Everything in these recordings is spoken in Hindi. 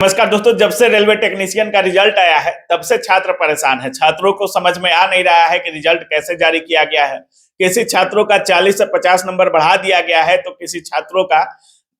नमस्कार दोस्तों, जब से रेलवे टेक्नीशियन का रिजल्ट आया है तब से छात्र परेशान है। छात्रों को समझ में आ नहीं रहा है कि रिजल्ट कैसे जारी किया गया है। किसी छात्रों का 40 से 50 नंबर बढ़ा दिया गया है तो किसी छात्रों का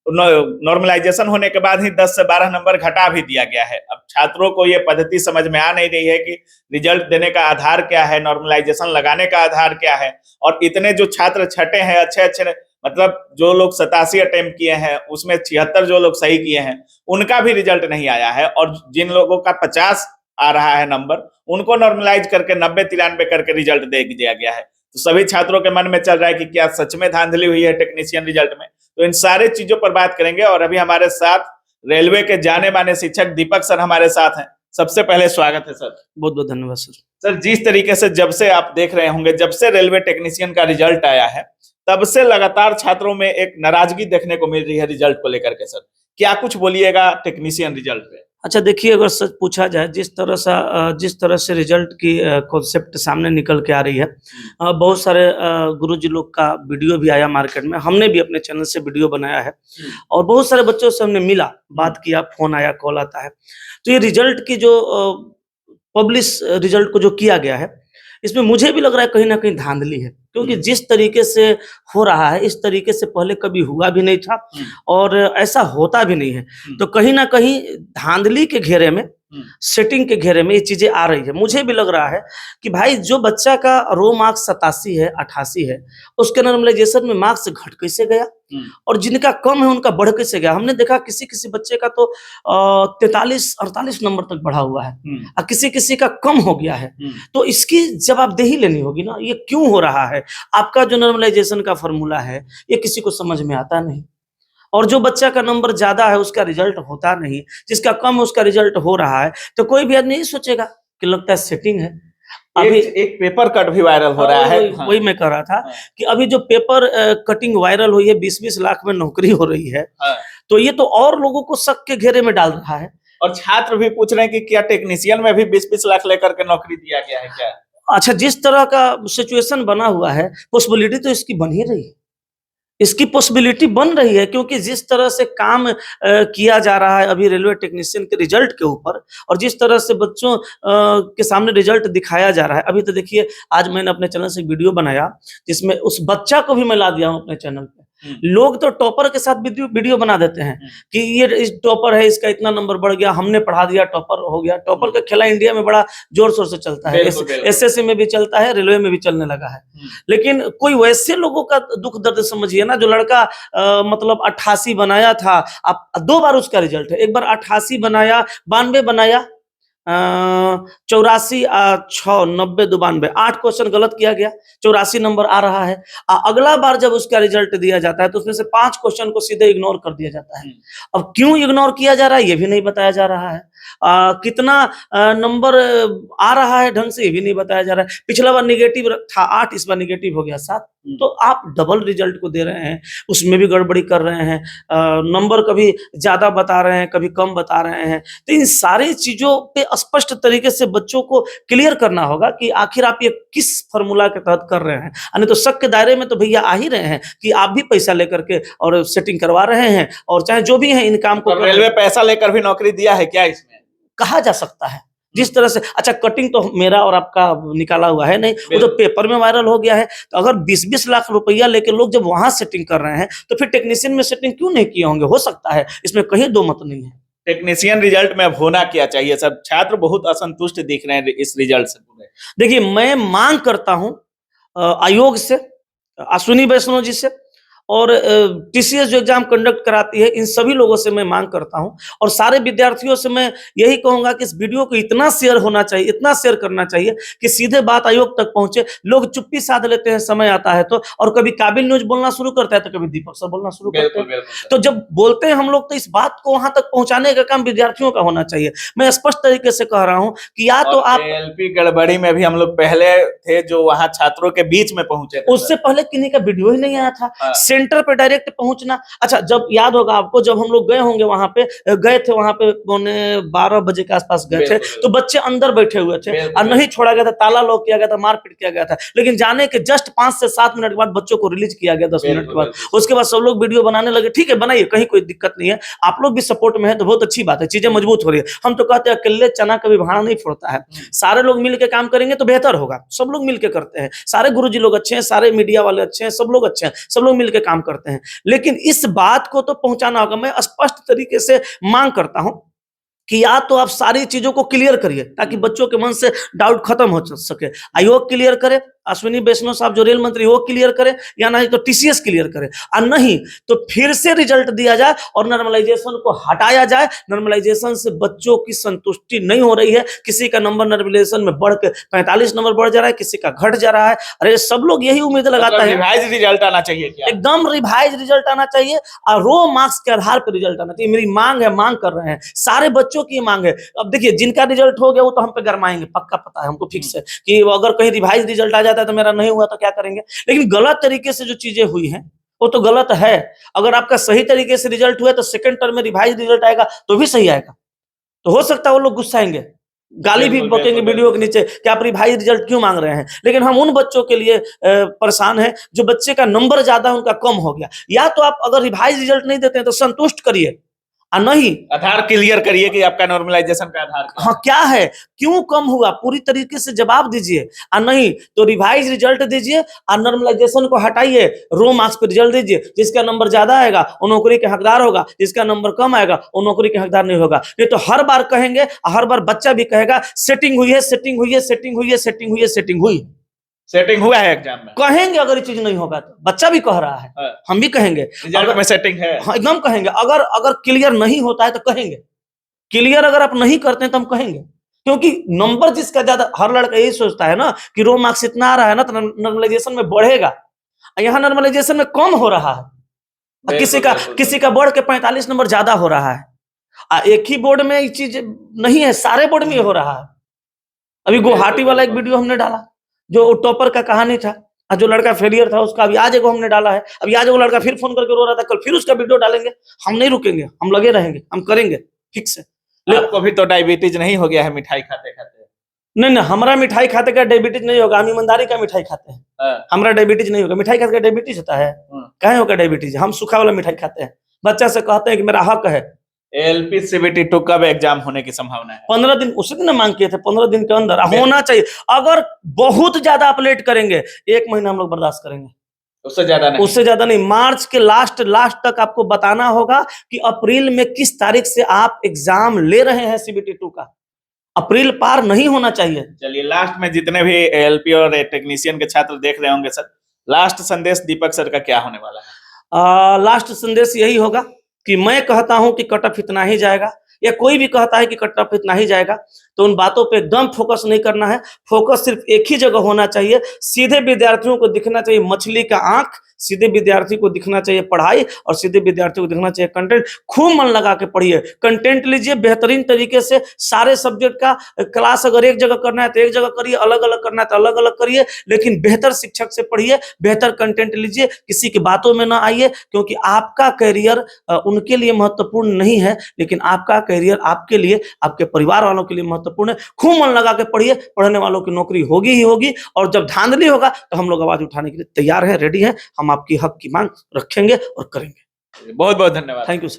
नॉर्मलाइजेशन होने के बाद ही 10 से 12 नंबर घटा भी दिया गया है। अब छात्रों को ये पद्धति समझ में आ नहीं रही है कि रिजल्ट देने का आधार क्या है, नॉर्मलाइजेशन लगाने का आधार क्या है। और इतने जो छात्र छठे हैं, अच्छे मतलब जो लोग 87 अटेम्प्ट किए हैं उसमें 76 जो लोग सही किए हैं उनका भी रिजल्ट नहीं आया है। और जिन लोगों का 50 आ रहा है नंबर उनको नॉर्मलाइज करके 90-93 करके रिजल्ट दे दिया गया है। तो सभी छात्रों के मन में चल रहा है कि क्या सच में धांधली हुई है टेक्नीशियन रिजल्ट में। तो इन सारे चीजों पर बात करेंगे और अभी हमारे साथ रेलवे के जाने माने शिक्षक दीपक सर हमारे साथ हैं। सबसे पहले स्वागत है सर। बहुत बहुत धन्यवाद सर। सर, जिस तरीके से जब से आप देख रहे होंगे, जब से रेलवे टेक्नीशियन का रिजल्ट आया है तब से लगातार छात्रों में एक नाराजगी देखने को मिल रही है रिजल्ट को लेकर के। सर, क्या कुछ बोलिएगा टेक्नीशियन रिजल्ट पे? अच्छा देखिए, अगर सच पूछा जाए जिस तरह से रिजल्ट की कॉन्सेप्ट सामने निकल के आ रही है, बहुत सारे गुरुजी लोग का वीडियो भी आया मार्केट में, हमने भी अपने चैनल से वीडियो बनाया है और बहुत सारे बच्चों से हमने मिला, बात किया, फोन आया, कॉल आता है। तो ये रिजल्ट की जो पब्लिश रिजल्ट को जो किया गया है, इसमें मुझे भी लग रहा है कहीं ना कहीं धांधली है, क्योंकि जिस तरीके से हो रहा है इस तरीके से पहले कभी हुआ भी नहीं था और ऐसा होता भी नहीं है। तो कहीं ना कहीं धांधली के घेरे में, सेटिंग के घेरे में ये चीजें आ रही है। मुझे भी लग रहा है कि भाई जो बच्चा का रो मार्क्स 87 है, 88 है, उसके नॉर्मलाइजेशन में मार्क्स घट कैसे गया और जिनका कम है उनका बढ़ कैसे गया। हमने देखा किसी किसी बच्चे का तो 43-48 नंबर तक बढ़ा हुआ है और किसी किसी का कम हो गया है। तो इसकी जवाबदेही लेनी होगी ना, ये क्यों हो रहा है। आपका जो नॉर्मलाइजेशन का फॉर्मूला है ये किसी को समझ में आता नहीं, और जो बच्चा का नंबर ज्यादा है उसका रिजल्ट होता नहीं, जिसका कम है उसका रिजल्ट हो रहा है। तो कोई भी आदमी नहीं सोचेगा कि लगता है सेटिंग है। अभी एक पेपर कट भी वायरल हो रहा है। वही मैं कह रहा था कि अभी जो पेपर कटिंग वायरल हुई है, 20-20 लाख में नौकरी हो रही है, तो ये तो और लोगों को शक के घेरे में डाल रहा है। और छात्र भी पूछ रहे हैं कि क्या टेक्नीशियन में भी 20-20 लाख लेकर के नौकरी दिया गया है क्या? अच्छा, जिस तरह का सिचुएशन बना हुआ है, पॉसिबिलिटी तो इसकी बन ही रही है, इसकी पॉसिबिलिटी बन रही है, क्योंकि जिस तरह से काम किया जा रहा है अभी रेलवे टेक्नीशियन के रिजल्ट के ऊपर, और जिस तरह से बच्चों के सामने रिजल्ट दिखाया जा रहा है। अभी तो देखिए, आज मैंने अपने चैनल से वीडियो बनाया जिसमें उस बच्चा को भी मैं ला दिया हूं अपने चैनल पे। लोग तो टॉपर के साथ वीडियो बना देते हैं कि ये इस टॉपर है, इसका इतना नंबर बढ़ गया, हमने पढ़ा दिया, टॉपर हो गया। टॉपर का खेला इंडिया में बड़ा जोर शोर से चलता है, एसएससी में भी चलता है, रेलवे में भी चलने लगा है। लेकिन कोई वैसे लोगों का दुख दर्द समझिए ना, जो लड़का मतलब 88 बनाया था, आप 2 बार उसका रिजल्ट है, एक बार 88 बनाया, 92 बनाया, 84, 6, 90, 92, 8 क्वेश्चन गलत किया गया, 84 नंबर आ रहा है। अगला बार जब उसका रिजल्ट दिया जाता है तो उसमें से 5 क्वेश्चन को सीधे इग्नोर कर दिया जाता है। अब क्यों इग्नोर किया जा रहा है ये भी नहीं बताया जा रहा है। कितना नंबर आ रहा है ढंग से ये भी नहीं बताया जा रहा है। पिछला बार निगेटिव था 8, इस बार निगेटिव हो गया 7। तो आप डबल रिजल्ट को दे रहे हैं, उसमें भी गड़बड़ी कर रहे हैं, नंबर कभी ज्यादा बता रहे हैं, कभी कम बता रहे हैं। तो इन सारी चीजों पे स्पष्ट तरीके से बच्चों को क्लियर करना होगा कि आखिर आप ये किस फॉर्मूला के तहत कर रहे हैं। नहीं तो शक के दायरे में तो भैया आ ही रहे हैं कि आप भी पैसा लेकर के और सेटिंग करवा रहे हैं, और चाहे जो भी है इन काम को। रेलवे पैसा लेकर भी नौकरी दिया है क्या इसमें? कहा जा सकता है जिस तरह से। अच्छा, कटिंग तो मेरा और आपका निकाला हुआ है नहीं, वो तो पेपर में वायरल हो गया है। तो अगर 20-20 लाख रुपया लेके लोग जब वहां सेटिंग कर रहे हैं तो फिर टेक्नीशियन में सेटिंग क्यों नहीं किए होंगे? हो सकता है, इसमें कहीं दो मत नहीं है। टेक्नीशियन रिजल्ट में अब होना क्या चाहिए सर? छात्र बहुत असंतुष्ट दिख रहे हैं इस रिजल्ट से। देखिए, मैं मांग करता हूं आयोग से, अश्विनी वैष्णव जी से, और टीसीएस जो एग्जाम कंडक्ट कराती है, इन सभी लोगों से मैं मांग करता हूं, और सारे विद्यार्थियों से मैं यही कहूंगा कि इस वीडियो को इतना शेयर होना चाहिए, इतना शेयर करना चाहिए कि सीधे बात आयोग तक पहुंचे। लोग चुप्पी साध लेते हैं समय आता है तो, और कभी काबिल न्यूज बोलना शुरू करता है तो कभी दीपक सर बोलना शुरू करते हैं। तो जब बोलते हैं हम लोग तो इस बात को वहां तक पहुंचाने का काम विद्यार्थियों का होना चाहिए। मैं स्पष्ट तरीके से कह रहा हूं कि या तो आप एलपी गड़बड़ी में भी हम लोग पहले थे जो वहां छात्रों के बीच में पहुंचे, उससे पहले किन्हीं का वीडियो ही नहीं आया था। सेंटर पे डायरेक्ट पहुंचना। अच्छा, जब याद होगा आपको, जब हम लोग गए होंगे वहां पे, गए थे वहां पे 12:15 के आसपास गए थे, तो बच्चे अंदर बैठे हुए थे और नहीं छोड़ा गया था, ताला लॉक किया गया था, मारपीट किया गया था। लेकिन जाने के जस्ट 5 से 7 मिनट के बाद बच्चों को रिलीज किया गया, 10 मिनट के बाद। उसके बाद सब लोग वीडियो बनाने लगे। ठीक है, बनाइए, कहीं कोई दिक्कत नहीं है, आप लोग भी सपोर्ट में है तो बहुत अच्छी बात है, चीजें मजबूत हो रही है। हम तो कहते हैं अकेले चना कभी भाड़ा नहीं फोड़ता है, सारे लोग मिलकर काम करेंगे तो बेहतर होगा। सब लोग मिलकर करते हैं, सारे गुरुजी लोग अच्छे हैं, सारे मीडिया वाले अच्छे हैं, सब लोग अच्छे हैं, सब लोग मिलकर काम करते हैं। लेकिन इस बात को तो पहुंचाना होगा। मैं स्पष्ट तरीके से मांग करता हूं कि या तो आप सारी चीजों को क्लियर करिए ताकि बच्चों के मन से डाउट खत्म हो सके। आयोग क्लियर करे, अश्विनी वैष्णव साहब जो रेल मंत्री वो क्लियर करे, या नहीं तो टीसीएस क्लियर करे, और नहीं तो फिर से रिजल्ट दिया जाए और नॉर्मलाइजेशन को हटाया जाए। नॉर्मलाइजेशन से बच्चों की संतुष्टि नहीं हो रही है। किसी का नंबर नॉर्मलाइजेशन में बढ़ के 45 नंबर बढ़ जा रहा है, किसी का घट जा रहा है। अरे सब लोग यही उम्मीद लगाता है रिवाइज रिजल्ट आना चाहिए क्या? एकदम रिवाइज रिजल्ट आना चाहिए और रो मार्क्स के आधार पर रिजल्ट आना चाहिए। मेरी मांग है, मांग कर रहे हैं, सारे बच्चों की मांग है। अब देखिए, जिनका रिजल्ट हो गया वो तो हम पे गरमाएंगे, पक्का पता है हमको फिक्स है कि अगर कहीं रिवाइज रिजल्ट आ जाता है तो मेरा नहीं हुआ तो क्या करेंगे। लेकिन गलत तरीके से जो चीजें हुई हैं वो तो गलत है। अगर आपका सही तरीके से रिजल्ट हुआ तो सेकंड टर्म में रिवाइज रिजल्ट आएगा तो भी सही आएगा। तो हो सकता है वो लोग गुस्साएंगे, गाली भी बकेंगे वीडियो के नीचे कि आप रिवाइज रिजल्ट क्यों मांग रहे हैं। लेकिन हम उन बच्चों के लिए परेशान हैं जो बच्चे का नंबर ज्यादा उनका कम हो गया। या तो आप अगर रिवाइज रिजल्ट नहीं देते हैं तो संतुष्ट करिए, और नहीं आधार क्लियर करिए कि आपका नॉर्मलाइजेशन का आधार हाँ क्या है, क्यों कम हुआ, पूरी तरीके से जवाब दीजिए। और नहीं तो रिवाइज रिजल्ट दीजिए और नॉर्मलाइजेशन को हटाइए, रो मार्क्स पे रिजल्ट दीजिए। जिसका नंबर ज्यादा आएगा वो नौकरी के हकदार होगा, जिसका नंबर कम आएगा वो नौकरी के हकदार नहीं होगा। नहीं तो हर बार कहेंगे, हर बार बच्चा भी कहेगा सेटिंग हुई है, सेटिंग हुई है, सेटिंग हुई है, सेटिंग हुई है, सेटिंग हुई। सेटिंग हुआ है एग्जाम में, कहेंगे अगर ये चीज नहीं होगा तो। बच्चा भी कह रहा है, हम भी कहेंगे रिजल्ट में सेटिंग है। हाँ एकदम कहेंगे। अगर क्लियर नहीं होता है तो कहेंगे, क्लियर अगर आप नहीं करते हैं तो हम कहेंगे। क्योंकि नंबर जिसका ज्यादा, हर लड़का यही सोचता है ना कि रो मार्क्स इतना आ रहा है ना तो नॉर्मलाइजेशन में बढ़ेगा, यहाँ नॉर्मलाइजेशन में कम हो रहा है। किसी का बढ़ के 45 नंबर ज्यादा हो रहा है। एक ही बोर्ड में ये चीज नहीं है, सारे बोर्ड में हो रहा है। अभी गुवाहाटी वाला एक वीडियो हमने डाला जो टॉपर का कहानी था, जो लड़का फेलियर था उसका, अभी आज एगो हमने डाला है। अभी आज वो लड़का फिर फोन करके रो रहा था, कल फिर उसका वीडियो डालेंगे। हम नहीं रुकेंगे, हम लगे रहेंगे, हम करेंगे फिक्स है। आपको भी तो डायबिटीज नहीं हो गया है मिठाई खाते खाते? नहीं, हमारा मिठाई खाते का डायबिटीज नहीं होगा, हम ईमानदारी का मिठाई खाते हैं। हमारा डायबिटीज नहीं होगा। मिठाई खाते का डायबिटीज होता है? कहाँ होगा डायबिटीज? हम सूखा वाला मिठाई खाते हैं। बच्चा से कहते हैं कि मेरा हक है। एलपी सीबीटी 2 कब एग्जाम होने की संभावना है? 15 दिन, उसी दिन मांग किए थे, 15 दिन के अंदर होना चाहिए। अगर बहुत ज्यादा आप लेट करेंगे 1 महीना हम लोग बर्दाश्त करेंगे, उससे ज्यादा नहीं। उससे ज्यादा नहीं। मार्च के लास्ट तक आपको बताना होगा कि अप्रैल में किस तारीख से आप एग्जाम ले रहे हैं सीबीटी 2 का। अप्रैल पार नहीं होना चाहिए। चलिए, लास्ट में जितने भी एलपी और टेक्नीशियन के छात्र देख रहे होंगे सर, लास्ट संदेश दीपक सर का क्या होने वाला है? लास्ट संदेश यही होगा कि मैं कहता हूं कि कट ऑफ इतना ही जाएगा, या कोई भी कहता है कि कट ऑफ इतना ही जाएगा, तो उन बातों पे एकदम फोकस नहीं करना है। फोकस सिर्फ एक ही जगह होना चाहिए। सीधे विद्यार्थियों को दिखना चाहिए मछली का आंख, सीधे विद्यार्थी को दिखना चाहिए पढ़ाई, और सीधे विद्यार्थियों को दिखना चाहिए कंटेंट। खूब मन लगा के पढ़िए, कंटेंट लीजिए बेहतरीन तरीके से। सारे सब्जेक्ट का क्लास अगर एक जगह करना है तो एक जगह करिए, अलग अलग करना है तो अलग अलग करिए, लेकिन बेहतर शिक्षक से पढ़िए, बेहतर कंटेंट लीजिए, किसी की बातों में ना आइए। क्योंकि आपका कैरियर उनके लिए महत्वपूर्ण नहीं है, लेकिन आपका कैरियर आपके लिए, आपके परिवार वालों के लिए महत्वपूर्ण है। खूब मन लगा के पढ़िए, पढ़ने वालों की नौकरी होगी ही होगी। और जब धांधली होगा तो हम लोग आवाज उठाने के लिए तैयार हैं, रेडी हैं। हम आपकी हक की मांग रखेंगे और करेंगे। बहुत बहुत धन्यवाद। Thank you sir.